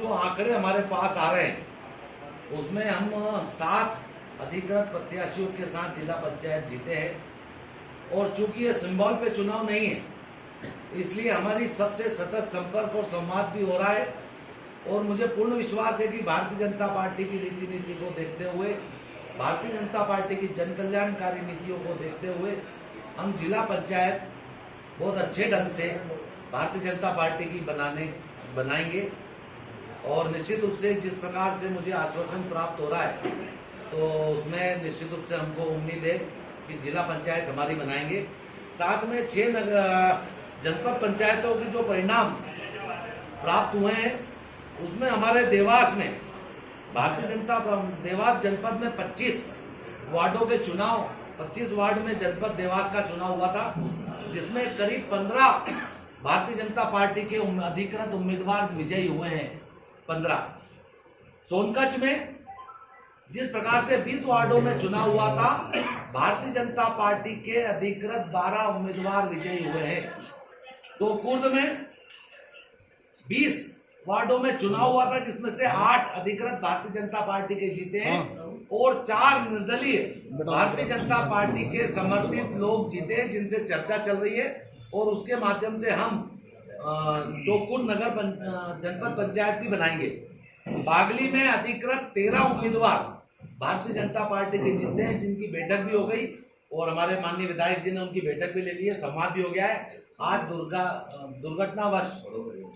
जो आंकड़े हमारे पास आ रहे हैं उसमें हम 7 अधिकृत प्रत्याशियों के साथ जिला पंचायत जीते हैं और चूंकि ये सिंबल पे चुनाव नहीं है इसलिए हमारी सबसे सतत संपर्क और संवाद भी हो रहा है और मुझे पूर्ण विश्वास है कि भारतीय जनता पार्टी की रीति नीति को देखते हुए, भारतीय जनता पार्टी की जन कल्याणकारी नीतियों को देखते हुए हम जिला पंचायत बहुत अच्छे ढंग से भारतीय जनता पार्टी की बनाएंगे और निश्चित रूप से जिस प्रकार से मुझे आश्वासन प्राप्त हो रहा है तो उसमें निश्चित रूप से हमको उम्मीद है कि जिला पंचायत हमारी बनाएंगे। साथ में 6 जनपद पंचायतों के जो परिणाम प्राप्त हुए हैं उसमें हमारे देवास में देवास जनपद में 25 वार्डों के चुनाव, 25 वार्ड में जनपद देवास का चुनाव हुआ था जिसमें करीब 15 भारतीय जनता पार्टी के अधिकृत उम्मीदवार विजयी हुए हैं। 15 सोनकच्छ में जिस प्रकार से 20 वार्डों में चुनाव हुआ था भारतीय जनता पार्टी के अधिकृत 12 उम्मीदवार विजयी हुए हैं। तो कुर्द में 20 वार्डों में चुनाव हुआ था जिसमें से 8 अधिकृत भारतीय जनता पार्टी के जीते हैं और 4 निर्दलीय भारतीय जनता पार्टी के समर्थित लोग जीते हैं जिनसे चर्चा चल रही है और उसके माध्यम से हम कुर्द नगर जनपद पंचायत भी बनाएंगे। बागली में अधिकृत 13 उम्मीदवार भारतीय जनता पार्टी के जीते हैं जिनकी बैठक भी हो गई और हमारे माननीय विधायक जी ने उनकी बैठक भी ले ली है, संवाद भी हो गया है। आज दुर्घटनावश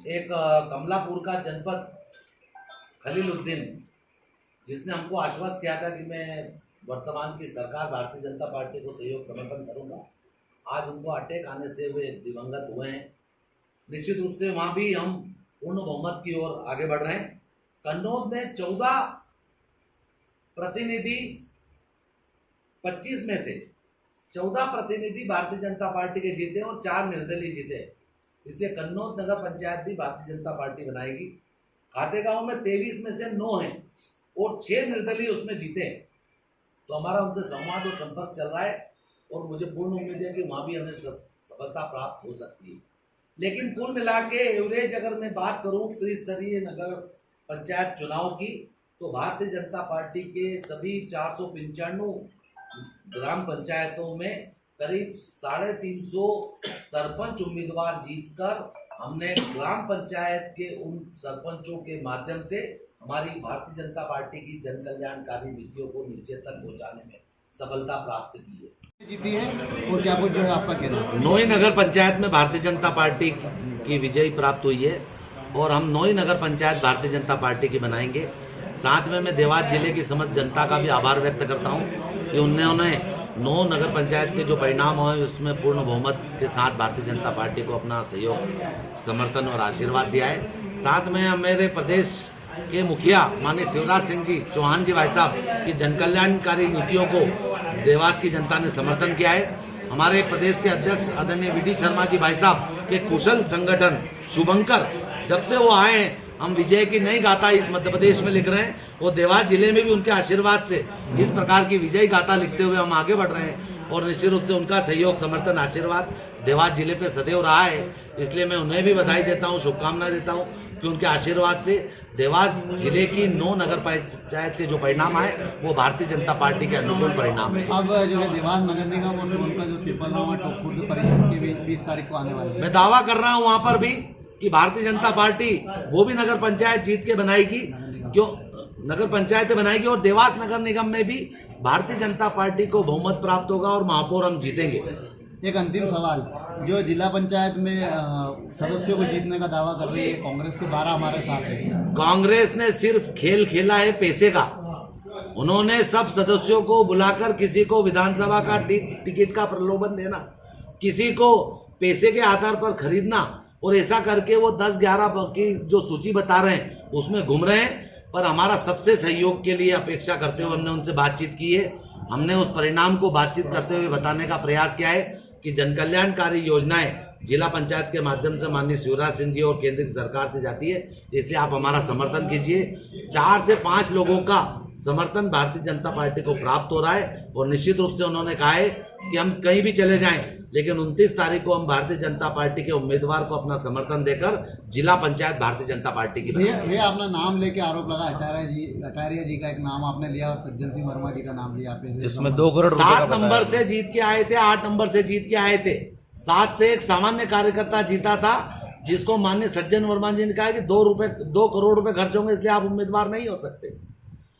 एक कमलापुर का जनपद खलीलुद्दीन जिसने हमको आश्वस्त किया था कि मैं वर्तमान की सरकार भारतीय जनता पार्टी को सहयोग समर्थन करूंगा, आज उनको अटैक आने से वे दिवंगत हुए हैं। निश्चित रूप से वहां भी हम पूर्ण बहुमत की ओर आगे बढ़ रहे हैं। कन्नौज में 14 प्रतिनिधि, 25 में से 14 प्रतिनिधि भारतीय जनता पार्टी के जीते और 4 निर्दलीय जीते, इसलिए कन्नौज नगर पंचायत भी भारतीय जनता पार्टी बनाएगी। खातेगांव में 23 में से 9 हैं और 6 निर्दलीय उसमें जीते हैं। तो हमारा उनसे संवाद और संपर्क चल रहा है और मुझे पूर्ण उम्मीद है कि वहां भी हमें सफलता प्राप्त हो सकती है। लेकिन कुल मिला के एवरेज अगर मैं बात करूं त्रिस्तरीय नगर पंचायत चुनाव की तो भारतीय जनता पार्टी के सभी 495 ग्राम पंचायतों में करीब 350 सरपंच उम्मीदवार जीतकर हमने ग्राम पंचायत के उन सरपंचों के माध्यम से हमारी भारतीय जनता पार्टी की जन कल्याणकारी नीतियों को नीचे तक पहुंचाने में सफलता प्राप्त की है। जीती है और क्या कुछ जो है आपका कहना है? नोई नगर पंचायत में भारतीय जनता पार्टी की विजयी प्राप्त हुई है और हम नोई नगर पंचायत भारतीय जनता पार्टी की बनाएंगे। साथ में मैं देवास जिले की समस्त जनता का भी आभार व्यक्त करता हूं कि उन्होंने 9 नगर पंचायत के जो परिणाम हुए उसमें पूर्ण बहुमत के साथ भारतीय जनता पार्टी को अपना सहयोग, समर्थन और आशीर्वाद दिया है। साथ में मेरे प्रदेश के मुखिया माननीय शिवराज सिंह जी चौहान जी भाई साहब की जन कल्याणकारी नीतियों को देवास की जनता ने समर्थन किया है। हमारे प्रदेश के अध्यक्ष आदरणीय वीडी शर्मा जी भाई साहब के कुशल संगठन शुभंकर जब से वो आए हैं हम विजय की नई गाथा इस मध्य प्रदेश में लिख रहे हैं और देवास जिले में भी उनके आशीर्वाद से इस प्रकार की विजय गाथा लिखते हुए हम आगे बढ़ रहे हैं और निश्चित रूप से उनका सहयोग, समर्थन, आशीर्वाद देवास जिले पे सदैव रहा है। इसलिए मैं उन्हें भी बधाई देता हूँ, शुभकामनाएं देता हूँ कि उनके आशीर्वाद से देवास जिले की 9 नगर पंचायत के जो परिणाम आए वो भारतीय जनता पार्टी के अनुकूल परिणाम है। अब जो है देवास नगर निगम और उनका जो पिपलगांव और खुर्द परिषद के भी 20 तारीख को आने वाले, मैं दावा कर रहा हूँ वहां पर भी कि भारतीय जनता पार्टी वो भी नगर पंचायत जीत के बनाएगी, क्यों नगर पंचायत बनाएगी और देवास नगर निगम में भी भारतीय जनता पार्टी को बहुमत प्राप्त होगा और महापौर हम जीतेंगे। एक अंतिम सवाल, जो जिला पंचायत में सदस्यों को जीतने का दावा कर रही है कांग्रेस के 12 हमारे साथ है। कांग्रेस ने सिर्फ खेल खेला है पैसे का। उन्होंने सब सदस्यों को बुलाकर किसी को विधानसभा का टिकट का प्रलोभन देना, किसी को पैसे के आधार पर खरीदना और ऐसा करके वो 10-11 की जो सूची बता रहे हैं उसमें घूम रहे हैं। पर हमारा सबसे सहयोग के लिए अपेक्षा करते हुए हमने उनसे बातचीत की है। हमने उस परिणाम को बातचीत करते हुए बताने का प्रयास किया है कि जन कल्याणकारी योजनाएं जिला पंचायत के माध्यम से माननीय शिवराज सिंह जी और केंद्र की सरकार से जाती है, इसलिए आप हमारा समर्थन कीजिए। 4 से 5 लोगों का समर्थन भारतीय जनता पार्टी को प्राप्त हो रहा है और निश्चित रूप से उन्होंने कहा है कि हम कहीं भी चले जाएं लेकिन 29 तारीख को हम भारतीय जनता पार्टी के उम्मीदवार को अपना समर्थन देकर जिला पंचायत भारतीय जनता पार्टी की बनाएंगे। भैया अपना नाम लेके आरोप लगा, अटारिया जी का एक नाम आपने लिया और सज्जन सिंह वर्मा जी का नाम लिया आपने, जिसमें 2 करोड़ रुपए 7 नंबर से जीत के आए थे, 8 नंबर से जीत के आए थे। 7 से एक सामान्य कार्यकर्ता जीता था, जिसको माननीय सज्जन वर्मा जी ने कहा कि 2 करोड़ रुपए खर्च होंगे, इसलिए आप उम्मीदवार नहीं हो सकते।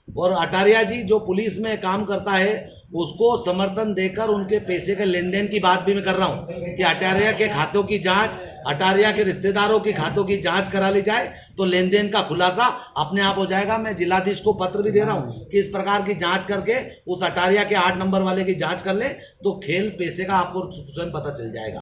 और अटारिया जी जो पुलिस में काम करता है, उसको समर्थन देकर उनके पैसे के लेन देन की बात भी मैं कर रहा हूं कि अटारिया के खातों की जांच, अटारिया के रिश्तेदारों की खातों की जांच करा ली जाए तो लेन देन का खुलासा अपने आप हो जाएगा। मैं जिलाधीश को पत्र भी दे रहा हूं कि इस प्रकार की जांच करके उस अटारिया के 8 नंबर वाले की जांच कर ले, तो खेल पैसे का आपको स्वयं पता चल जाएगा।